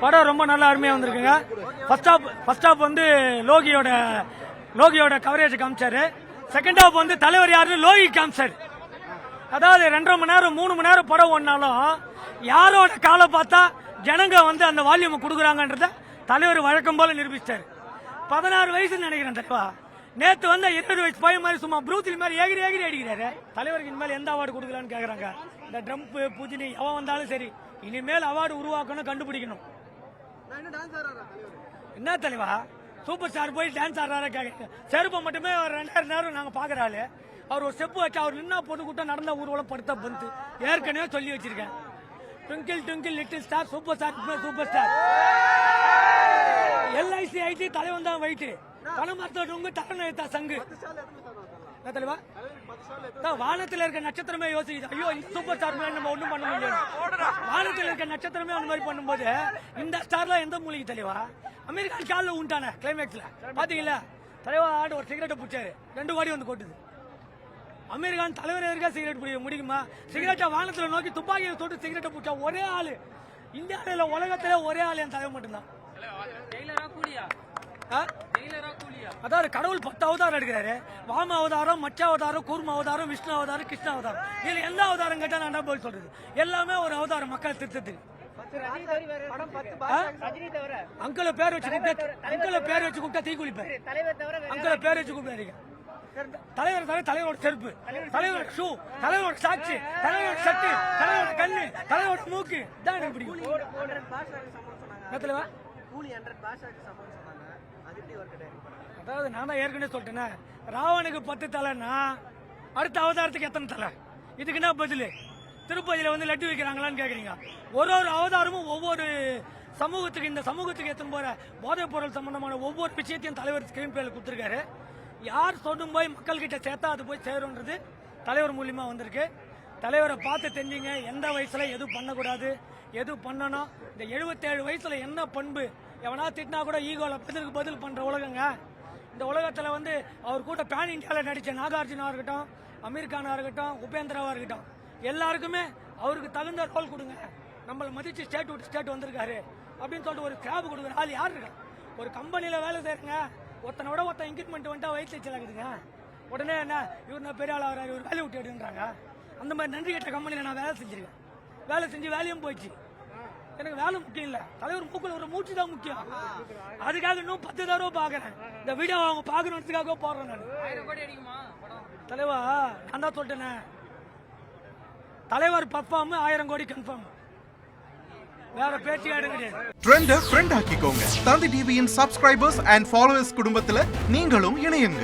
படம் ரொம்ப நல்லா அருமையாக வந்திருக்குங்க. ஃபர்ஸ்ட் ஹாப் வந்து லோகியோட கவரேஜ் காமிச்சாரு. செகண்ட் ஹாப் வந்து தலைவர் யாருன்னு லோகி காமிச்சாரு. அதாவது 2.5 மணி நேரம் 3 மணி நேரம் படம் ஒன்னாலும் யாரோட காலை பார்த்தா ஜனங்க வந்து அந்த வால்யூம் கொடுக்குறாங்கன்றத தலைவர் வழக்கம் போல நிரூபிச்சாரு. 16 வயசுன்னு நினைக்கிறேன் தலைவா. நேத்து வந்து 20 வயசு பையன் மாதிரி சும்மா ப்ரூத்தில் மாதிரி எகிரி அடிக்கிறாரு. தலைவருக்கு இனிமேல் எந்த அவார்டு கொடுக்கலான்னு கேக்குறாங்க. இந்த ட்ரம்ப் புஜினி எவன் வந்தாலும் சரி, இனிமேல் அவார்டு உருவாக்கணும், கண்டுபிடிக்கணும். என்ன தலைவா சூப்பர் ஸ்டார் போய் டான்ஸ் ஆடுறாரு கேட்க செருப்பை மட்டுமே 2000 நேரம் நாங்க பாக்குற ஆளு. அவர் ஒரு ஸ்டெப் வச்சு அவர் நின்னா பொண்ணு கூட்டம் நடந்த ஊர்வலம் படுத்த பந்து ஏற்கனவே சொல்லி வச்சிருக்கேன். Twinkle twinkle little star super star LIC IT தலைவன் தான் வயிற்று பணமரத்தோட தலைநா சங்கு தலைவா. வானத்தில் இருக்க நட்சத்திரமே யோசிக்குது, ஐயோ சூப்பர் ஸ்டார் மாதிரி நம்ம ஒண்ணும் பண்ண முடியாது. வானத்தில் இருக்க நட்சத்திரமே அந்த மாதிரி பண்ணும்போது இந்த ஸ்டார்ல எந்த மூலிகை தலைவா? அமெரிக்கா காலில் உண்டான கிளைமேக்ஸ்ல பாத்தீங்களா தலைவா ஆடு ஒரு சிகரெட்டை பிடிச்சாரு, 2 வாடி வந்து கொட்டுது. அமெரிக்கான் தலைவர் இருக்கா சிகரெட் பிடிக்க முடியுமா? சிகரெட்டை வானத்துல நோக்கி துப்பாக்கியை தொட்டு சிகரெட்டை பிடிச்சா ஒரே ஆளு இந்தியாவில உலகத்திலே ஒரே ஆளு என் தலைவர் மட்டும்தான். அதாவது கடவுள் 10 அவதாரம் எடுக்கிறாரு. வாம அவதாரம், மச்ச அவதாரம், கூர்ம அவதாரம், விஷ்ணு அவதாரம், கிருஷ்ண அவதாரம். இதுல எந்த அவதாரம் கேட்டா நான் என்ன போய் சொல்றது? எல்லாமே ஒரு அவதாரம் மக்களை திருத்தத்துக்கு. அங்கிள பேர் வச்சு கூப்பிட்டா தீ குளிப்பேன். அங்கிள பேர் வச்சு கூப்பிடாதீங்க. தலைவர் தவிர தலைவரோட செருப்பு, தலைவரோட ஷூ, தலைவரோட சாட்சி, தலைவரோட சட்டு, தலைவரோட கண்ணு, தலைவரோட மூக்கு தான் எனக்கு பிடிக்கும். அதாவது நான் தான் ஏற்கனவே சொல்லிட்டேன்னா ராவனுக்கு 10 தலைன்னா அடுத்த அவதாரத்துக்கு எத்தனை தலை? இதுக்கு என்ன பதில்? திருப்பதியில வந்து லட்டு வைக்கிறாங்களான்னு கேக்குறீங்க. ஒரு அவதாரமும் ஒவ்வொரு சமூகத்துக்கு, இந்த சமூகத்துக்கு எத்தனை போற போதைப் பொருள் சம்பந்தமான ஒவ்வொரு விஷயத்தையும் தலைவர் ஸ்கிரீன் பிளேல கொடுத்திருக்காரு. யார் சொல்லும் போய் மக்கள் கிட்ட சேர்த்தா அது போய் சேரும்ன்றது தலைவர் மூலியமா வந்திருக்கு. தலைவரை பார்த்து தெரிஞ்சுங்க எந்த வயசுல எது பண்ணக்கூடாது, எது பண்ணணும். இந்த 77 வயசுல என்ன பண்பு? எவனா திட்டினா கூட ஈகோல பதில் பண்ற உலகங்க இந்த உலகத்துல. வந்து அவர் கூட பேன் இந்தியால நடிச்ச நாகார்ஜுனா இருக்கட்டும், அமீர் கானா இருக்கட்டும், உபேந்திராவா இருக்கட்டும், எல்லாருக்குமே அவருக்கு தகுந்த ரோல் கொடுங்க. நம்மளை மதிச்சு ஸ்டேட் விட்டு ஸ்டேட் வந்திருக்காரு அப்படின்னு சொல்லிட்டு ஒரு கிராப் கொடுக்குற ஆள் யார் இருக்கா? ஒரு கம்பெனியில வேலை செய்யுங்க, ஒருத்தனோட ஒருத்தன் இன்கிரிமெண்ட் வந்துட்டா வயிற்று வச்சுலாக்குதுங்க. உடனே என்ன இவர் நான் பெரிய ஆள் ஆகிறாரு, இவர் வேலையை விட்டு எடுன்றாங்க. அந்த மாதிரி நன்றி கட்ட கம்பெனியில் நான் வேலை செஞ்சிருக்கேன். வேலை செஞ்சு வேலையும் போயிடுச்சு. எனக்கு வேலை முக்கியம் இல்ல, தலைவர் மூக்குல ஒரு மூச்சு தான் முக்கியம். அதுக்காக இன்னும் 10 தடவை பாக்குறேன். இந்த வீடியோ அவங்க பாக்கணுன்றதுக்காக போடுறேன் நான். தலைவா நான் தான் சொல்லிட்டேனே, தலைவர் பர்ஃபார்ம் 1000 கோடி கன்ஃபார்ம். வேற பேச்சு கிடையாது. ட்ரெண்ட ஃப்ரெண்ட் ஆக்கிக்கோங்க. தந்தி டிவியின் சப்ஸ்கிரைபர்ஸ் அண்ட் ஃபாலோவர்ஸ் குடும்பத்துல நீங்களும் இணையுங்க.